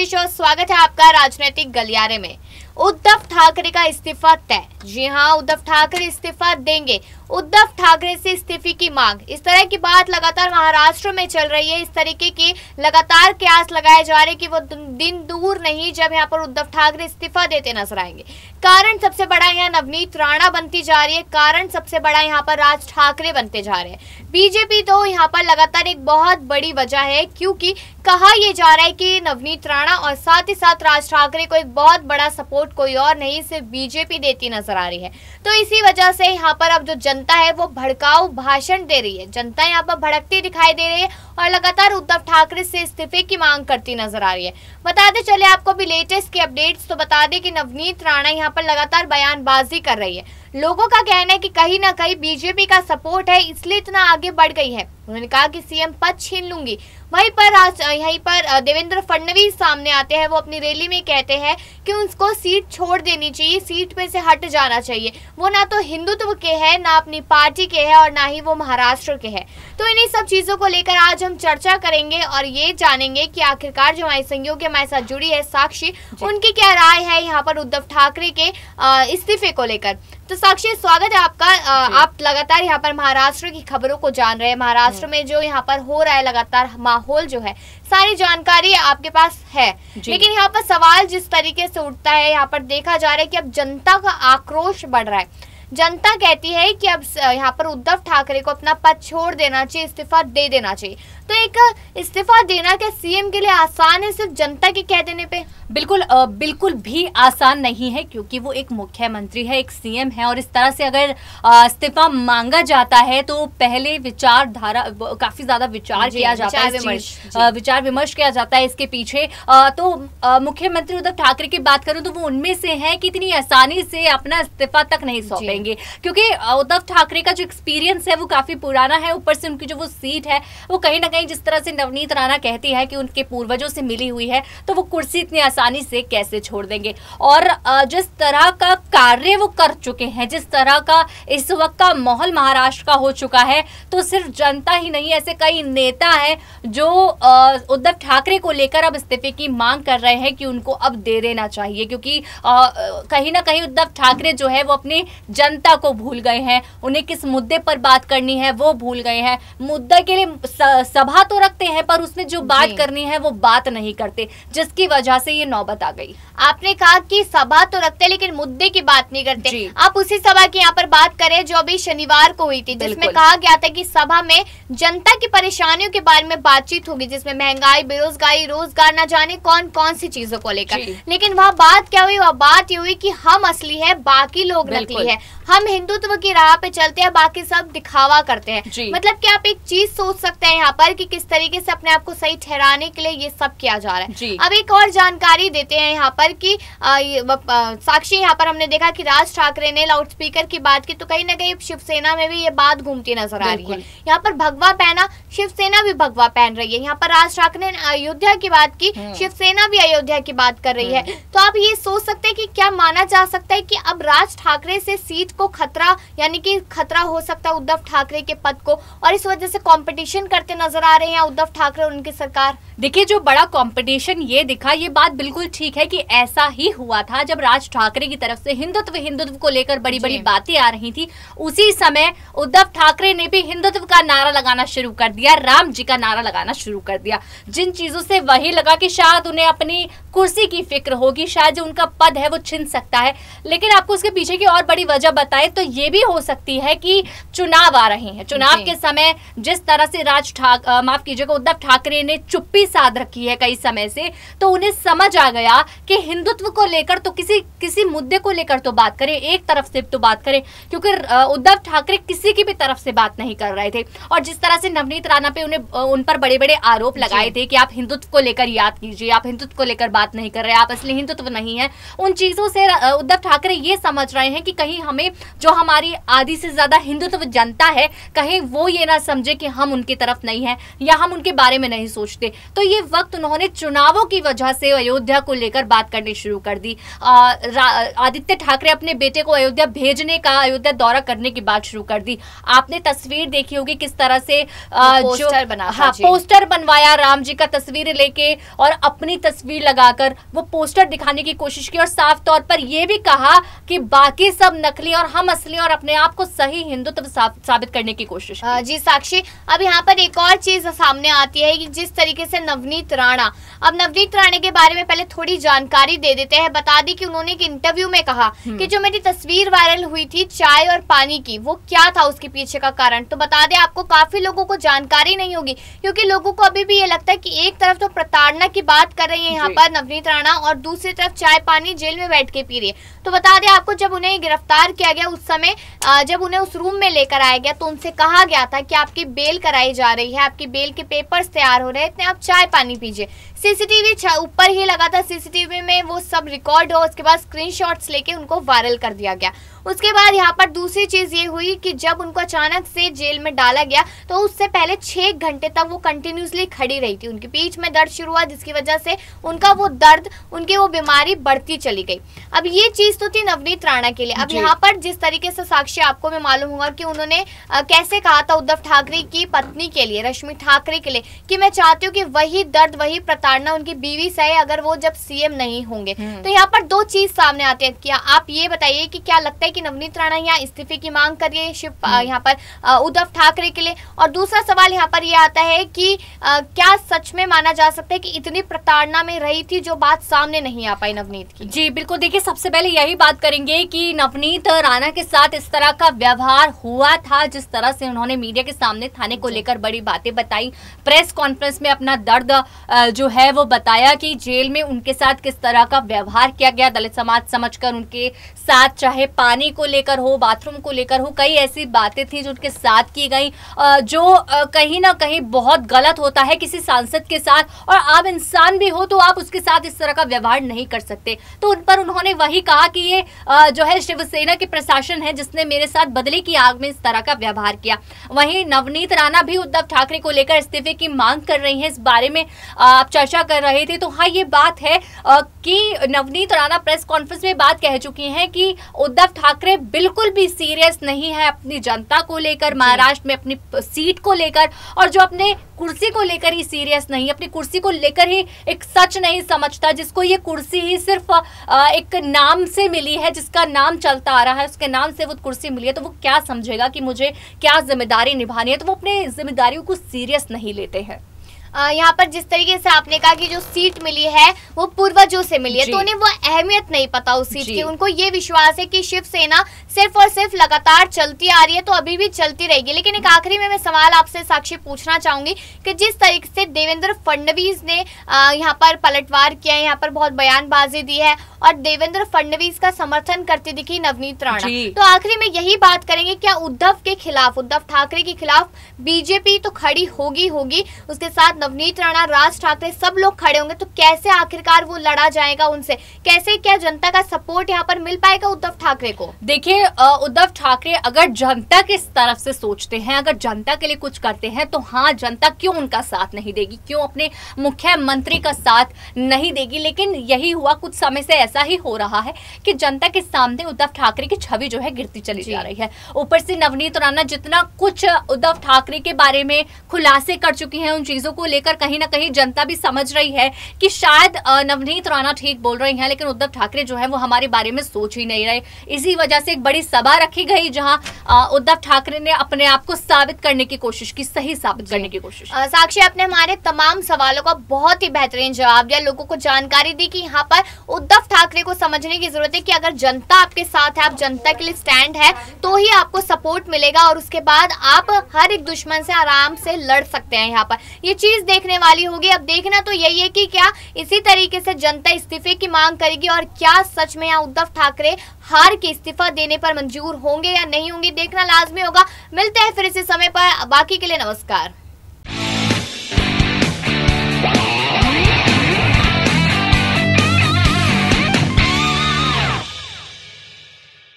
साक्षी show, स्वागत है आपका राजनीतिक गलियारे में। उद्धव ठाकरे का इस्तीफा तय। जी हां, उद्धव ठाकरे इस्तीफा देंगे। उद्धव ठाकरे से इस्तीफे की मांग, इस तरह की बात लगातार महाराष्ट्र में चल रही है। इस तरीके की लगातार कयास लगाए जा रहे हैं कि वो दिन दूर नहीं जब यहाँ पर उद्धव ठाकरे इस्तीफा देते नजर आएंगे। कारण सबसे बड़ा यहाँ नवनीत राणा बनती जा रही है, कारण सबसे बड़ा यहाँ पर राज ठाकरे बनते जा रहे हैं। बीजेपी तो यहाँ पर लगातार एक बहुत बड़ी वजह है, क्योंकि कहा यह जा रहा है कि नवनीत राणा और साथ ही साथ राज ठाकरे को एक बहुत बड़ा सपोर्ट कोई और नहीं, सिर्फ बीजेपी देती नजर आ रही है। तो इसी वजह से यहाँ पर अब जो जनता है वो भड़काऊ भाषण दे रही है। जनता यहाँ पर भड़कती दिखाई दे रही है और लगातार उद्धव ठाकरे से इस्तीफे की मांग करती नजर आ रही है। बताते चले आपको भी लेटेस्ट की अपडेट्स, तो बता दें कि नवनीत राणा यहाँ पर लगातार बयानबाजी कर रही है। लोगों का कहना है कि कहीं ना कहीं बीजेपी का सपोर्ट है, इसलिए इतना आगे बढ़ गई है। उन्होंने कहा कि सीएम पद छीन लूंगी। वहीं पर यहीं पर देवेंद्र फडणवीस सामने आते हैं। वो अपनी रैली में कहते हैं कि उनको सीट छोड़ देनी चाहिए, सीट पे से हट जाना चाहिए। वो ना तो हिंदुत्व के हैं, ना अपनी पार्टी के हैं और ना ही वो महाराष्ट्र के हैं। तो इन्हीं सब चीजों को लेकर आज हम चर्चा करेंगे और ये जानेंगे कि आखिरकार जो हमारी सहयोगी हमारे साथ जुड़ी है साक्षी, उनकी क्या राय है यहाँ पर उद्धव ठाकरे के इस्तीफे को लेकर। तो साक्षी, स्वागत है आपका। आप लगातार यहाँ पर महाराष्ट्र की खबरों को जान रहे हैं। महाराष्ट्र में जो यहाँ पर हो रहा है लगातार माहौल जो है, सारी जानकारी आपके पास है। लेकिन यहाँ पर सवाल जिस तरीके से उठता है, यहाँ पर देखा जा रहा है कि अब जनता का आक्रोश बढ़ रहा है। जनता कहती है कि अब यहाँ पर उद्धव ठाकरे को अपना पद छोड़ देना चाहिए, इस्तीफा दे देना चाहिए। तो एक इस्तीफा देना क्या सीएम के लिए आसान है सिर्फ जनता के कह देने पे? बिल्कुल भी आसान नहीं है, क्योंकि वो एक मुख्यमंत्री है, एक सीएम है। और इस तरह से अगर इस्तीफा मांगा जाता है तो पहले विचारधारा काफी ज्यादा विचार किया जाता है, विचार विमर्श किया जाता है इसके पीछे। तो मुख्यमंत्री उद्धव ठाकरे की बात करूं तो वो उनमें से है कि इतनी आसानी से अपना इस्तीफा तक नहीं सौंपेंगे, क्योंकि उद्धव ठाकरे का जो एक्सपीरियंस है वो काफी पुराना है। ऊपर से उनकी जो वो सीट है वो कहीं ना कहीं, जिस तरह से नवनीत राणा कहती है कि उनके पूर्वजों से मिली हुई है, तो वो कुर्सी इतनी आसानी से कैसे छोड़ देंगे। और जिस तरह का कार्य वो कर चुके हैं, जिस तरह का इस वक्त का माहौल महाराष्ट्र का हो चुका है, तो सिर्फ जनता ही नहीं, ऐसे कई नेता हैं जो उद्धव ठाकरे को लेकर अब इस्तीफे की मांग कर रहे हैं कि उनको अब दे देना चाहिए। क्योंकि कहीं ना कहीं उद्धव ठाकरे जो है वो अपनी जनता को भूल गए हैं। उन्हें किस मुद्दे पर बात करनी है वो भूल गए हैं। मुद्दा के लिए सभा तो रखते हैं, पर उसमें जो बात करनी है वो बात नहीं करते, जिसकी वजह से ये नौबत आ गई। आपने कहा कि सभा तो रखते लेकिन मुद्दे की बात नहीं करते। आप उसी सभा की यहाँ पर बात करें जो अभी शनिवार को हुई थी, जिसमें कहा गया था कि सभा में जनता की परेशानियों के बारे में बातचीत होगी, जिसमें महंगाई, बेरोजगारी, रोजगार, न जाने कौन कौन सी चीजों को लेकर। लेकिन वह बात क्या हुई? वह बात ये हुई कि हम असली है, बाकी लोग नकली है। हम हिंदुत्व की राह पे चलते हैं, बाकी सब दिखावा करते हैं। मतलब कि आप एक चीज सोच सकते हैं यहाँ पर कि किस तरीके से अपने आप को सही ठहराने के लिए ये सब किया जा रहा है। अब एक और जानकारी देते हैं यहाँ पर कि साक्षी, यहाँ पर हमने देखा कि राज ठाकरे ने लाउड स्पीकर की बात की, तो कहीं ना कहीं शिवसेना में भी ये बात घूमती नजर आ रही है। यहाँ पर भगवा पहना, शिवसेना भी भगवा पहन रही है। यहाँ पर राज ठाकरे ने अयोध्या की बात की, शिवसेना भी अयोध्या की बात कर रही है। तो आप ये सोच सकते हैं कि क्या माना जा सकता है कि अब राज ठाकरे से सीट को खतरा, यानी कि खतरा हो सकता है उद्धव ठाकरे के पद को, और इस वजह से कंपटीशन करते नजर आ रहे हैं उद्धव ठाकरे और उनकी सरकार? देखिए, जो बड़ा कंपटीशन ये दिखा, ये बात बिल्कुल ठीक है कि ऐसा ही हुआ था जब राज ठाकरे की तरफ से हिंदुत्व को लेकर बड़ी बड़ी बातें आ रही थी। उसी समय उद्धव ठाकरे ने भी हिंदुत्व का नारा लगाना शुरू कर दिया, राम जी का नारा लगाना शुरू कर दिया, जिन चीजों से वही लगा कि शायद उन्हें अपनी कुर्सी की फिक्र होगी, शायद जो उनका पद है वो छिन सकता है। लेकिन आपको उसके पीछे की और बड़ी वजह बताए तो ये भी हो सकती है कि चुनाव आ रहे हैं। चुनाव के समय जिस तरह से माफ कीजिएगा, उद्धव ठाकरे ने चुप्पी साध रखी है कई समय से, तो उन्हें समझ आ गया कि हिंदुत्व को लेकर तो किसी मुद्दे को लेकर तो बात करें, एक तरफ से तो बात करें, क्योंकि उद्धव ठाकरे किसी की भी तरफ से बात नहीं कर रहे थे। और जिस तरह से नवनीत राणा पे उन पर बड़े बड़े आरोप लगाए थे कि आप हिंदुत्व को लेकर याद कीजिए, आप हिंदुत्व को लेकर बात नहीं कर रहे, आप असली हिंदुत्व नहीं है। उन चीजों से उद्धव ठाकरे ये समझ रहे हैं कि कहीं हमें, जो हमारी आधी से ज्यादा हिंदुत्व जनता है, कहीं वो ये ना समझे कि हम उनकी तरफ नहीं है या हम उनके बारे में नहीं सोचते। तो ये वक्त उन्होंने चुनावों की वजह से अयोध्या को लेकर बात करनी शुरू कर दी। आदित्य ठाकरे अपने बेटे को अयोध्या भेजने का, अयोध्या दौरा करने की बात शुरू कर दी। आपने तस्वीर देखी होगी किस तरह से पोस्टर बना, पोस्टर बनवाया राम जी का तस्वीर लेके और अपनी तस्वीर लगा लगाकर वो पोस्टर दिखाने की कोशिश की और साफ तौर पर यह भी कहा कि बाकी सब नकली और हम असली और अपने आप को सही हिंदुत्व साबित करने की कोशिश की। जी साक्षी, अब यहाँ पर एक और चीज सामने आती है कि जिस तरीके से नवनीत राणा, अब नवनीत राणा के बारे में पहले थोड़ी जानकारी दे देते हैं। बता दी कि उन्होंने एक इंटरव्यू में कहा कि जो मेरी तस्वीर वायरल हुई थी चाय और पानी की, वो क्या था उसके पीछे का कारण। तो बता दें आपको, काफी लोगों को जानकारी नहीं होगी क्योंकि लोगों को अभी भी ये लगता है कि एक तरफ तो प्रताड़ना की बात कर रही है यहाँ पर नवनीत राणा और दूसरी तरफ चाय पानी जेल में बैठ के पी रही है। तो बता दें आपको, जब उन्हें गिरफ्तार किया गया उस समय जब उन्हें उस रूम में लेकर आया गया तो उनसे कहा गया था कि आपकी बेल कराई जा रही है, आपकी बेल के पेपर्स तैयार हो रहे हैं, इतने आप चाय पानी पीजिए। सीसीटीवी ऊपर ही लगा था, सीसीटीवी में वो सब रिकॉर्ड हो, उसके बाद स्क्रीनशॉट्स लेके उनको वायरल कर दिया गया। उसके बाद यहाँ पर दूसरी चीज ये हुई कि जब उनको अचानक से जेल में डाला गया तो उससे पहले 6 घंटे तक वो कंटिन्यूसली खड़ी रही थी। उनकी पीठ में दर्द शुरू हुआ जिसकी वजह से उनका वो दर्द, उनकी वो बीमारी बढ़ती चली गई। अब ये चीज तो थी नवनीत राणा के लिए। अब यहाँ पर जिस तरीके से साक्षी आपको मैं मालूम होगा कि उन्होंने कैसे कहा था उद्धव ठाकरे की पत्नी के लिए, रश्मि ठाकरे के लिए, कि मैं चाहती हूँ कि वही दर्द वही प्रताड़ना उनकी बीवी सहे अगर वो जब सीएम नहीं होंगे। तो यहाँ पर दो चीज सामने आती है। क्या आप ये बताइए कि क्या लगता है कि नवनीत राणा यहाँ इस्तीफे की मांग कर रही है यहाँ पर उद्धव ठाकरे के लिए? और दूसरा सवाल यहाँ पर ये आता है कि क्या सच में माना जा सकता है कि इतनी प्रताड़ना में रही थी जो बात सामने नहीं आ पाई नवनीत की? जी बिल्कुल, देखिए सबसे पहले यही बात करेंगे कि नवनीत राणा के साथ इस तरह का व्यवहार हुआ था, जिस तरह से उन्होंने मीडिया के सामने थाने को लेकर बड़ी बातें बताई, प्रेस कॉन्फ्रेंस में अपना दर्द जो है वो बताया कि जेल में उनके साथ किस तरह का व्यवहार किया गया, दलित समाज समझकर उनके साथ, चाहे पानी को लेकर हो, बाथरूम को लेकर हो, कई ऐसी बातें थी जो उनके साथ की गई जो कहीं ना कहीं बहुत गलत होता है किसी सांसद के साथ। और आप इंसान भी हो तो आप उसके साथ इस तरह का व्यवहार नहीं कर सकते। तो उन पर उन्होंने वही कहा कि ये जो है शिवसेना के प्रशासन है जिसने मेरे साथ बदले की आग में इस तरह का व्यवहार किया। वहीं नवनीत राणा भी उद्धव ठाकरे को लेकर इस्तीफे की मांग कर रही है। इस बारे में आप चर्चा कर रहे थे। तो हाँ, ये बात है कि नवनीत राणा प्रेस कॉन्फ्रेंस में बात कह चुकी हैं कि उद्धव ठाकरे बिल्कुल भी सीरियस नहीं है अपनी जनता को लेकर, महाराष्ट्र में अपनी सीट को लेकर, और जो अपने कुर्सी को लेकर ही सीरियस नहीं, अपनी कुर्सी को लेकर ही एक सच नहीं समझता, जिसको ये कुर्सी ही सिर्फ एक नाम से मिली है, जिसका नाम चलता आ रहा है, उसके नाम से वो कुर्सी मिली है, तो वो क्या समझेगा कि मुझे क्या जिम्मेदारी निभानी है। तो वो अपने जिम्मेदारियों को सीरियस नहीं लेते हैं। यहाँ पर जिस तरीके से आपने कहा कि जो सीट मिली है वो पूर्वजों से मिली है, तो उन्हें वो अहमियत नहीं पता उस सीट की। उनको ये विश्वास है कि शिवसेना सिर्फ और सिर्फ लगातार चलती आ रही है, तो अभी भी चलती रहेगी। लेकिन एक आखिरी में मैं सवाल आपसे साक्षी पूछना चाहूंगी कि जिस तरीके से देवेंद्र फडणवीस ने यहाँ पर पलटवार किया है, यहाँ पर बहुत बयानबाजी दी है और देवेंद्र फडणवीस का समर्थन करती दिखी नवनीत राणा, तो आखिरी में यही बात करेंगे, क्या उद्धव के खिलाफ, उद्धव ठाकरे के खिलाफ बीजेपी तो खड़ी होगी, उसके साथ नवनीत राणा, राज ठाकरे, सब लोग खड़े होंगे, तो कैसे आखिरकार वो लड़ा जाएगा उनसे? कैसे, क्या जनता का सपोर्ट यहाँ पर मिल पाएगा उद्धव ठाकरे को? देखिए उद्धव ठाकरे अगर जनता की तरफ से सोचते हैं, अगर जनता के लिए कुछ करते हैं, तो हाँ, जनता क्यों उनका साथ नहीं देगी, क्यों अपने मुख्यमंत्री का साथ नहीं देगी। लेकिन यही हुआ, कुछ समय से ऐसा ही हो रहा है कि जनता के सामने उद्धव ठाकरे की छवि जो है गिरती चली जा रही है। ऊपर से नवनीत राणा जितना कुछ उद्धव ठाकरे के बारे में खुलासे कर चुकी हैं, उन चीजों को लेकर कहीं ना कहीं जनता भी समझ रही है कि शायद नवनीत राणा ठीक बोल रही हैं, लेकिन उद्धव ठाकरे जो है वो हमारे बारे में सोच ही नहीं रहे। इसी वजह से एक बड़ी सभा रखी गई जहां उद्धव ठाकरे ने अपने आप को साबित करने की कोशिश की, सही साबित करने की कोशिश। साक्षी, आपने हमारे तमाम सवालों का बहुत ही बेहतरीन जवाब दिया, लोगों को जानकारी दी कि यहाँ पर उद्धव ठाकरे को समझने की जरूरत है कि अगर जनता आपके साथ है, आप जनता के लिए स्टैंड है, तो ही आपको सपोर्ट मिलेगा और उसके बाद आप हर एक दुश्मन से आराम से लड़ सकते हैं। यहाँ पर ये चीज देखने वाली होगी। अब देखना तो यही है कि क्या इसी तरीके से जनता इस्तीफे की मांग करेगी और क्या सच में यहाँ उद्धव ठाकरे हार के इस्तीफा देने पर मंजूर होंगे या नहीं होंगे, देखना लाजमी होगा। मिलते हैं फिर इसी समय पर, बाकी के लिए नमस्कार।